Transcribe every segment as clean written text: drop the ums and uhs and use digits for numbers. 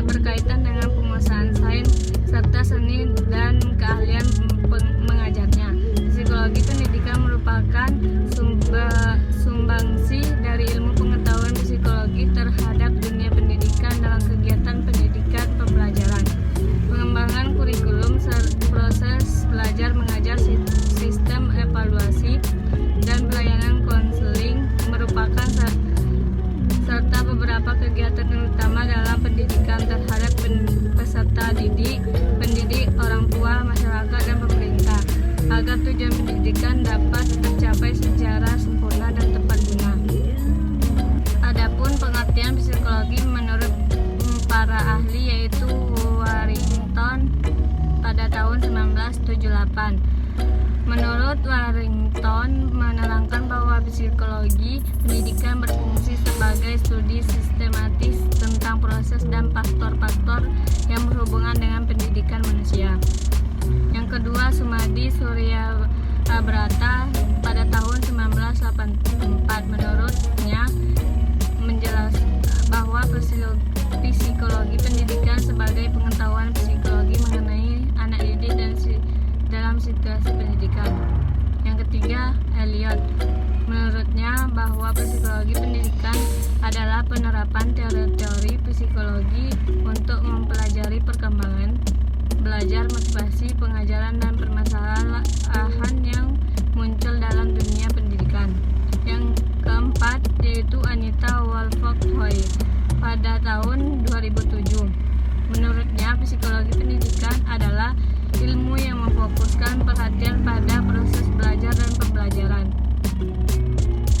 berkaitan dengan penguasaan sains serta seni dan keahlian mengajarnya. Psikologi pendidikan merupakan sumbangsi dari ilmu pengetahuan psikologi terhadap dunia pendidikan dalam kegiatan pendidikan pembelajaran, pengembangan kurikulum, proses belajar mengajar, sistem evaluasi, dan pelayanan konseling merupakan serta beberapa kegiatan utama dalam pendidikan terhadap peserta didik, pendidik, orang tua, masyarakat, dan pemerintah, agar tujuan pendidikan dapat tercapai secara sempurna dan tepat guna. Adapun pengertian psikologi menurut para ahli yaitu Warrington pada tahun 1978. Menurut Warrington menerangkan bahwa psikologi pendidikan berfungsi sebagai studi sistematis tentang proses dan faktor-faktor yang berhubungan dengan pendidikan manusia. Yang kedua, Sumadi Suryabrata pada tahun 1984. Menurutnya menjelaskan bahwa psikologi pendidikan sebagai pengetahuan psikologi mengenai anak didik dan dalam situasi pendidikan. Yang ketiga, Eliot. Menurutnya bahwa psikologi pendidikan adalah penerapan teori-teori psikologi untuk mempelajari perkembangan, belajar, motivasi, pengajaran, dan permasalahan yang muncul dalam dunia pendidikan. Yang keempat yaitu Anita Wolford-Hoy pada tahun 2007. Menurutnya psikologi pendidikan adalah ilmu yang memfokuskan perhatian pada proses belajar dan pembelajaran.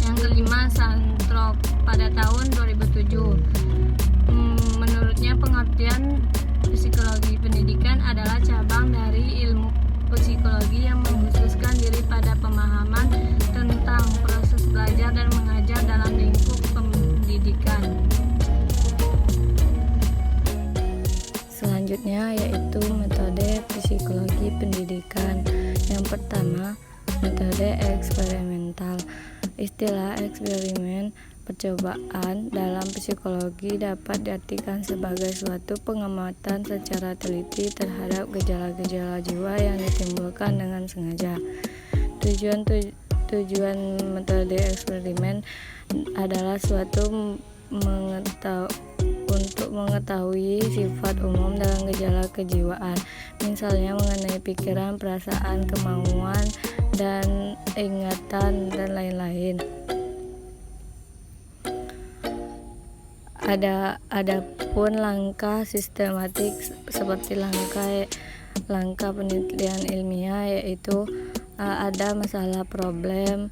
Yang kelima, Santrop pada tahun 2007. Menurutnya pengertian psikologi pendidikan adalah cabang dari ilmu psikologi yang mengkhususkan diri pada pemahaman tentang proses belajar dan mengajar dalam lingkup pendidikan. Selanjutnya yaitu metode psikologi pendidikan. Yang pertama, metode eksperimental. Istilah eksperimen percobaan dalam psikologi dapat diartikan sebagai suatu pengamatan secara teliti terhadap gejala-gejala jiwa yang ditimbulkan dengan sengaja. Tujuan metode eksperimen adalah untuk mengetahui sifat umum dalam gejala kejiwaan, misalnya mengenai pikiran, perasaan, kemauan, dan ingatan, dan lain-lain. Adapun langkah sistematik seperti langkah penelitian ilmiah yaitu ada masalah, problem,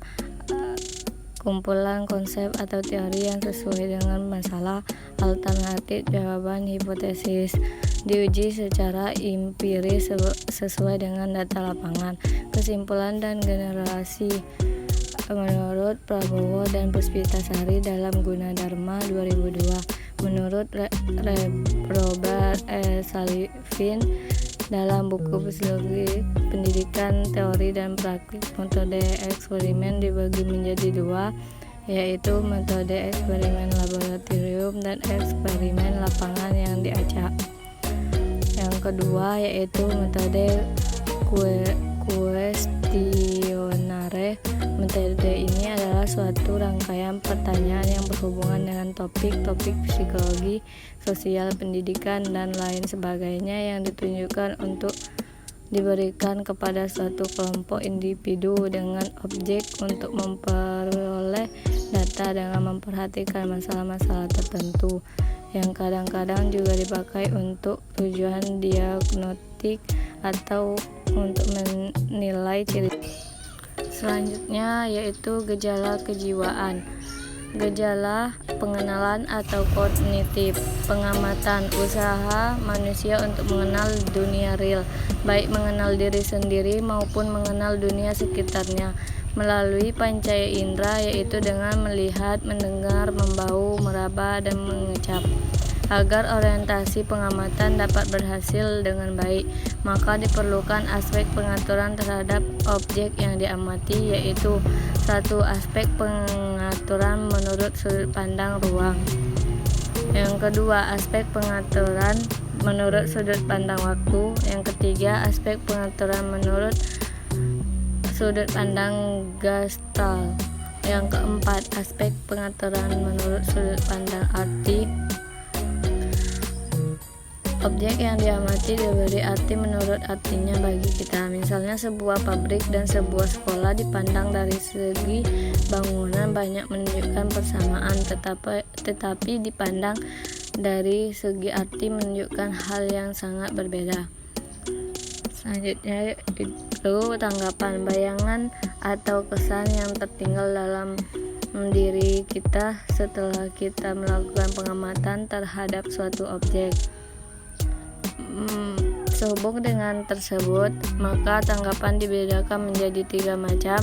kumpulan konsep atau teori yang sesuai dengan masalah, alternatif, jawaban, hipotesis, diuji secara empiris sesuai dengan data lapangan, kesimpulan dan generasi. Menurut Prabowo dan Puspitasari dalam Gunadarma 2002, menurut Robert Salvin dalam buku Psikologi Pendidikan, Teori dan Praktik, metode eksperimen dibagi menjadi dua, yaitu metode eksperimen laboratorium dan eksperimen lapangan yang diacak. Yang kedua yaitu metode kuestionare. Metode ini adalah suatu rangkaian pertanyaan yang berhubungan dengan topik-topik psikologi, sosial, pendidikan, dan lain sebagainya yang ditunjukkan untuk diberikan kepada suatu kelompok individu dengan objek untuk memperoleh data dengan memperhatikan masalah-masalah tertentu, yang kadang-kadang juga dipakai untuk tujuan diagnostik atau untuk menilai ciri. Selanjutnya yaitu gejala kejiwaan. Gejala pengenalan atau kognitif, pengamatan, usaha manusia untuk mengenal dunia real, baik mengenal diri sendiri maupun mengenal dunia sekitarnya melalui pancaya indera, yaitu dengan melihat, mendengar, membau, meraba, dan mengecap. Agar orientasi pengamatan dapat berhasil dengan baik, maka diperlukan aspek pengaturan terhadap objek yang diamati, yaitu satu aspek pengaturan menurut sudut pandang ruang. Yang kedua, aspek pengaturan menurut sudut pandang waktu. Yang ketiga, aspek pengaturan menurut sudut pandang Gestalt. Yang keempat, aspek pengaturan menurut sudut pandang arti. Objek yang diamati diberi arti menurut artinya bagi kita. Misalnya sebuah pabrik dan sebuah sekolah dipandang dari segi bangunan banyak menunjukkan persamaan, tetapi dipandang dari segi arti menunjukkan hal yang sangat berbeda. Selanjutnya itu tanggapan, bayangan atau kesan yang tertinggal dalam diri kita setelah kita melakukan pengamatan terhadap suatu objek. Sehubung dengan tersebut, maka tanggapan dibedakan menjadi 3 macam.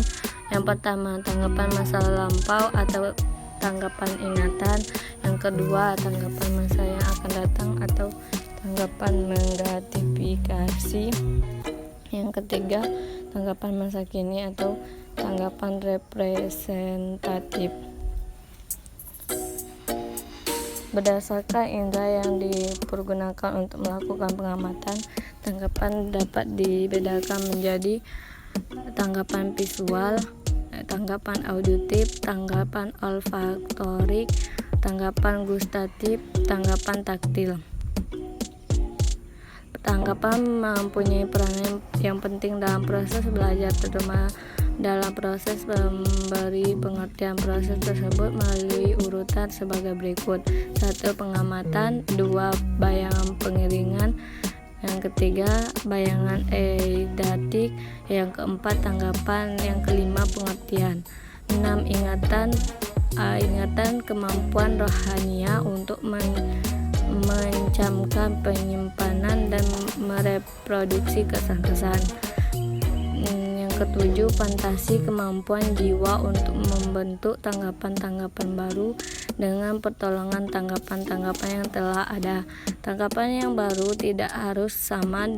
Yang pertama, tanggapan masa lampau atau tanggapan ingatan. Yang kedua, tanggapan masa yang akan datang atau tanggapan menggratifikasi. Yang ketiga, tanggapan masa kini atau tanggapan representatif. Berdasarkan indera yang dipergunakan untuk melakukan pengamatan, tanggapan dapat dibedakan menjadi tanggapan visual, tanggapan auditif, tanggapan olfaktorik, tanggapan gustatif, tanggapan taktil. Tanggapan mempunyai peran yang penting dalam proses belajar, terutama dalam proses memberi pengertian proses tersebut melalui urutan sebagai berikut: 1. Pengamatan, 2. Bayangan pengiringan, yang ketiga bayangan eidatik, yang keempat tanggapan, yang kelima pengertian, 6. Ingatan kemampuan rohania untuk mencamkan penyimpanan dan mereproduksi kesan-kesan. Ketujuh, fantasi, kemampuan jiwa untuk membentuk tanggapan-tanggapan baru dengan pertolongan tanggapan-tanggapan yang telah ada. Tanggapan yang baru tidak harus sama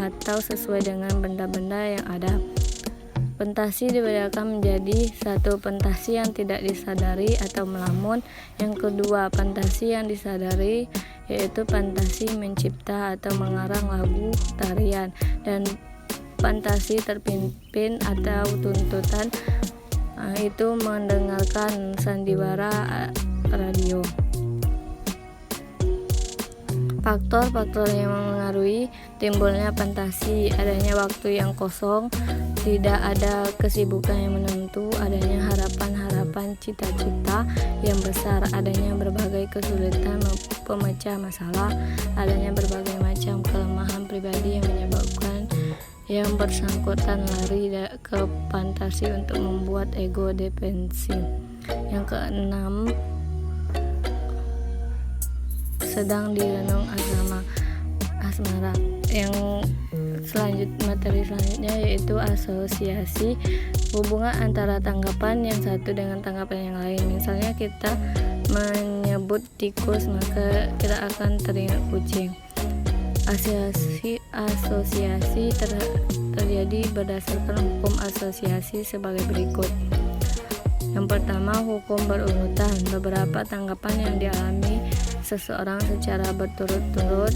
atau sesuai dengan benda-benda yang ada. Fantasi dibedakan menjadi 1. Fantasi yang tidak disadari atau melamun. Yang kedua, fantasi yang disadari, yaitu fantasi mencipta atau mengarang lagu, tarian, dan fantasi terpimpin atau tuntutan, itu mendengarkan sandiwara radio. Faktor-faktor yang mengaruhi timbulnya fantasi: adanya waktu yang kosong, tidak ada kesibukan yang menentu, adanya harapan-harapan cita-cita yang besar, adanya berbagai kesulitan pemecah masalah, adanya berbagai macam kelemahan pribadi yang menyebabkan yang bersangkutan lari ke fantasi untuk membuat ego defensif. Yang keenam, sedang direnung asmara. Yang materi selanjutnya yaitu asosiasi, hubungan antara tanggapan yang satu dengan tanggapan yang lain. Misalnya kita menyebut tikus, maka kita akan teringat kucing. Asosiasi terjadi berdasarkan hukum asosiasi sebagai berikut. Yang pertama, hukum berurutan. Beberapa tanggapan yang dialami seseorang secara berturut-turut